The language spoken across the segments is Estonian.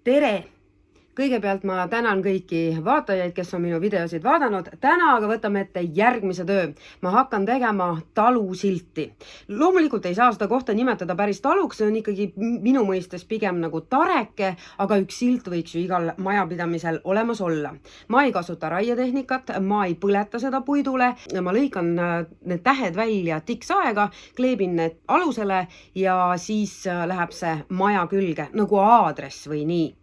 Tere! Kõigepealt ma tänan kõiki vaatajaid, kes on minu videosid vaadanud. Täna aga võtame ette järgmise töö. Ma hakkan tegema talusilti. Loomulikult ei saa seda kohta nimetada päris taluks, see on ikkagi minu mõistes pigem nagu tareke, aga üks silt võiks ju igal majapidamisel olemas olla. Ma ei kasuta raietehnikat, ma ei põleta seda puidule, ma lõikan need tähed välja tiksaega, kleebin need alusele ja siis läheb see maja külge nagu aadress või nii.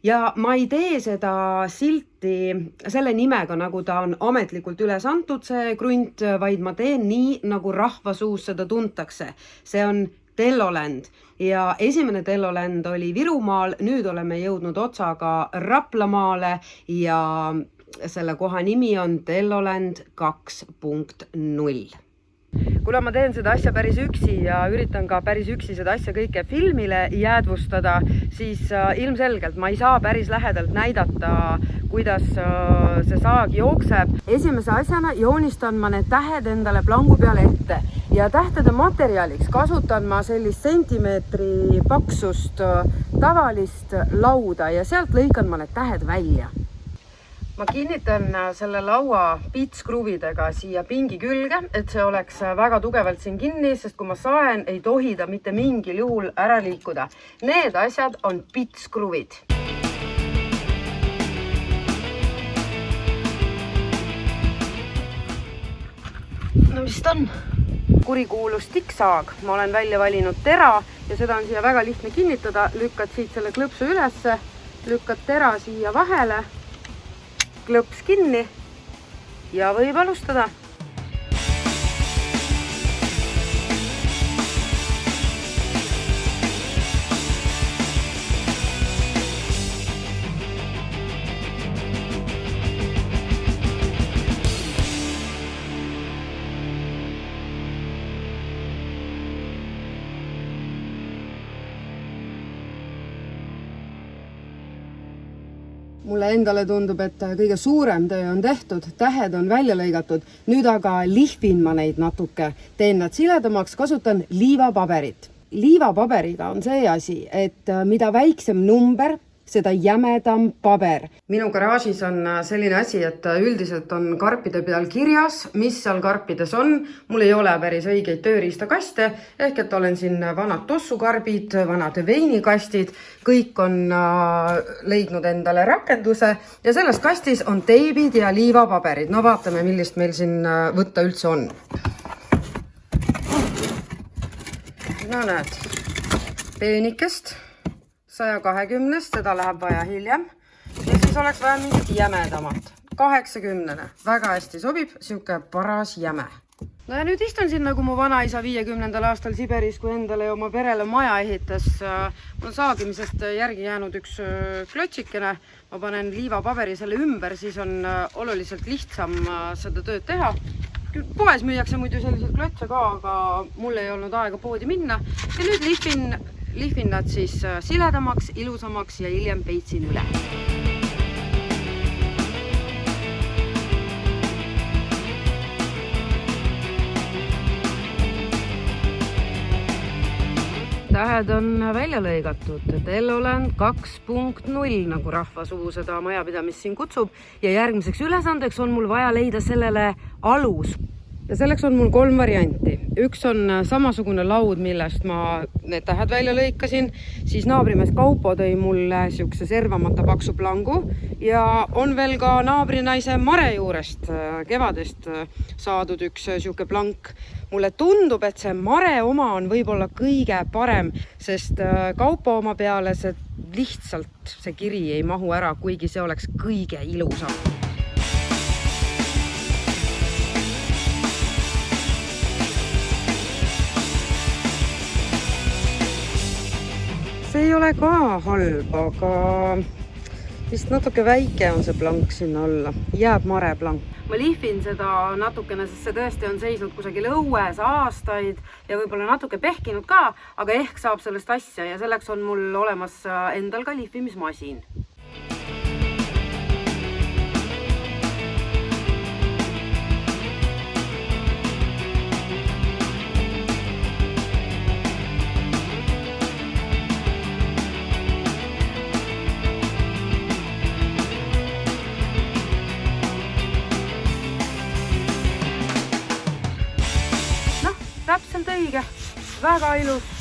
Ja ma ei tee seda silti selle nimega, nagu ta on ametlikult üles antud, see krunt, vaid ma teen nii, nagu rahvasuus seda tuntakse. See on Telloland ja esimene Telloland oli Virumaal, nüüd oleme jõudnud otsaga Raplamaale ja selle koha nimi on Telloland 2.0. Kuna ma teen seda asja päris üksi ja üritan ka päris üksi seda asja kõike filmile jäädvustada, siis ilmselgelt ma ei saa päris lähedalt näidata, kuidas see saag jookseb. Esimese asjana joonistan ma need tähed endale plangu peale ette ja tähtede materjaliks kasutan ma sellist sentimeetri paksust tavalist lauda ja sealt lõikan ma need tähed välja. Ma kinnitan selle laua pitskruvidega siia pingi külge, et see oleks väga tugevalt siin kinni, sest kui ma saen, ei tohi ta mitte mingil juhul ära liikuda. Need asjad on pitskruvid. No mis ta on? Kurikuulus tiksaag. Ma olen välja valinud tera ja seda on siia väga lihtne kinnitada. Lükkad siit selle klõpsu ülesse, lükkad tera siia vahele. Klõps kinni ja võib alustada. Mulle endale tundub, et kõige suurem töö on tehtud, tähed on välja lõigatud, nüüd aga lihvin ma neid natuke, teen nad siledamaks, kasutan liivapaberit. Liivapaberiga on see asi, et mida väiksem number, seda jämedam paber. Minu garaažis on selline asi, et üldiselt on karpide peal kirjas, mis seal karpides on. Mul ei ole päris õigeid tööriistakaste, ehk et olen siin vanad tossukarbid, vanad veinikastid, kõik on leidnud endale rakenduse ja selles kastis on teibid ja liivapaberid. No vaatame, millist meil siin võtta üldse on. No näed, peenikest. 120, seda läheb vaja hiljem ja siis oleks vaja mingit jämedamat. 80, väga hästi sobib, siuke paras jäme. No ja nüüd istun siin nagu mu vanaisa 50. aastal Siberis, kui endale oma perele maja ehitas. Mul on saagimisest järgi jäänud üks klotsikene. Ma panen liivapaberi selle ümber, siis on oluliselt lihtsam seda tööd teha. Poes müüakse muidu sellised klotse ka, aga mul ei olnud aega poodi minna. Ja nüüd lihvin nad siis siledamaks, ilusamaks ja hiljem peitsin üle. Tähed on välja lõigatud. Telloland 2.0, nagu rahvasuu seda majapidamist siin kutsub. Ja järgmiseks ülesandeks on mul vaja leida sellele alus. Ja selleks on mul 3 varianti. Üks on samasugune laud, millest ma need tähed välja lõikasin. Siis naabrimees Kaupo tõi mulle siukse servamata paksu plangu. Ja on veel ka naabrinaise Mare juurest kevadest saadud üks siuke plank. Mulle tundub, et see Mare oma on võib-olla kõige parem, sest Kaupo oma peale see lihtsalt see kiri ei mahu ära, kuigi see oleks kõige ilusam. See ei ole ka halb, aga vist natuke väike on see plank sinna alla. Jääb Mare plank. Ma lihvin seda natukene, sest see tõesti on seisnud kusagil õues aastaid ja võib-olla natuke pehkinud ka, aga ehk saab sellest asja ja selleks on mul olemas endal ka lihvimismasin. väga ilus.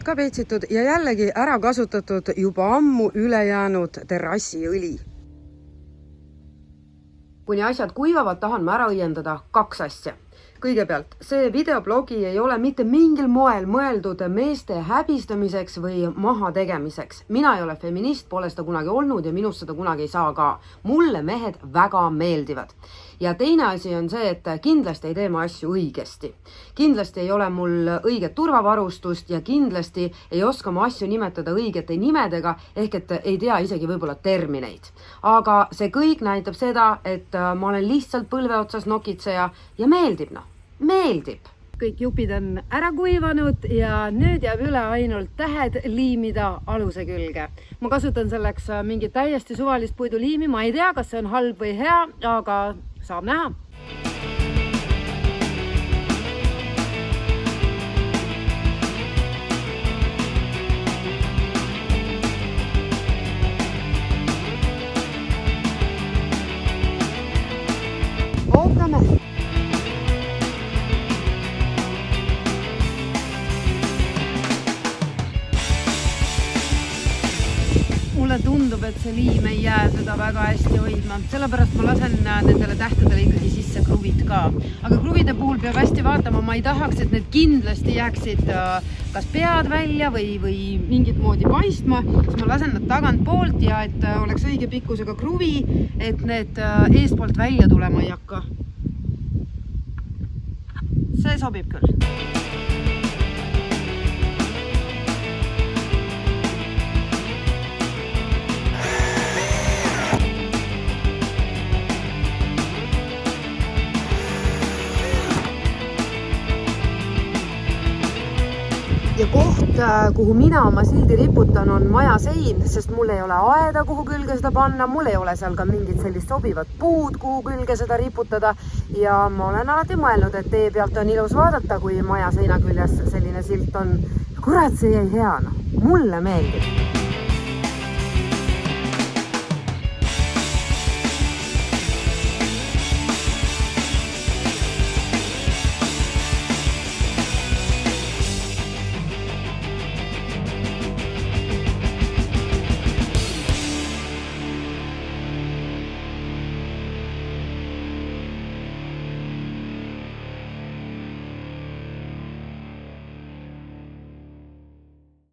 Ka peitsitud ja jällegi ära kasutatud juba ammu ülejäänud terrassiõli. Kuni asjad kuivavad, tahan ma ära õiendada 2 asja. Kõigepealt, see videoblogi ei ole mitte mingil moel mõeldud meeste häbistamiseks või maha tegemiseks. Mina ei ole feminist, pole seda kunagi olnud ja minust seda kunagi ei saa ka. Mulle mehed väga meeldivad. Ja teine asi on see, et kindlasti ei tee ma asju õigesti. Kindlasti ei ole mul õiget turvavarustust ja kindlasti ei oska ma asju nimetada õigete nimedega, ehk et ei tea isegi võib-olla termineid. Aga see kõik näitab seda, et ma olen lihtsalt põlve otsas nokitseja ja meeldib. Meeldib. Kõik jupid on ära kuivanud ja nüüd jääb üle ainult tähed liimida aluse külge. Ma kasutan selleks mingit täiesti suvalist puiduliimi. Ma ei tea, kas see on halb või hea, aga saab näha. Ootame. Mulle tundub, et see liim ei jää seda väga hästi hoidma. Sellepärast ma lasen nendele tähtedele ikkagi sisse kruvid ka. Aga kruvide puhul peab hästi vaatama, ma ei tahaks, et need kindlasti jääksid kas pead välja või mingit moodi paistma. Siis ma lasen nad tagant poolt ja et oleks õige pikkusega kruvi, et need eest poolt välja tulema ei hakka. See sobib küll. Ja koht, kuhu mina oma sildi riputan, on maja sein, sest mul ei ole aeda, kuhu külge seda panna, mul ei ole seal ka mingit sellist sobivat puud, kuhu külge seda riputada ja ma olen alati mõelnud, et tee pealt on ilus vaadata, kui maja seina küljes selline silt on. Kurat, see jäi hea, mulle meeldib.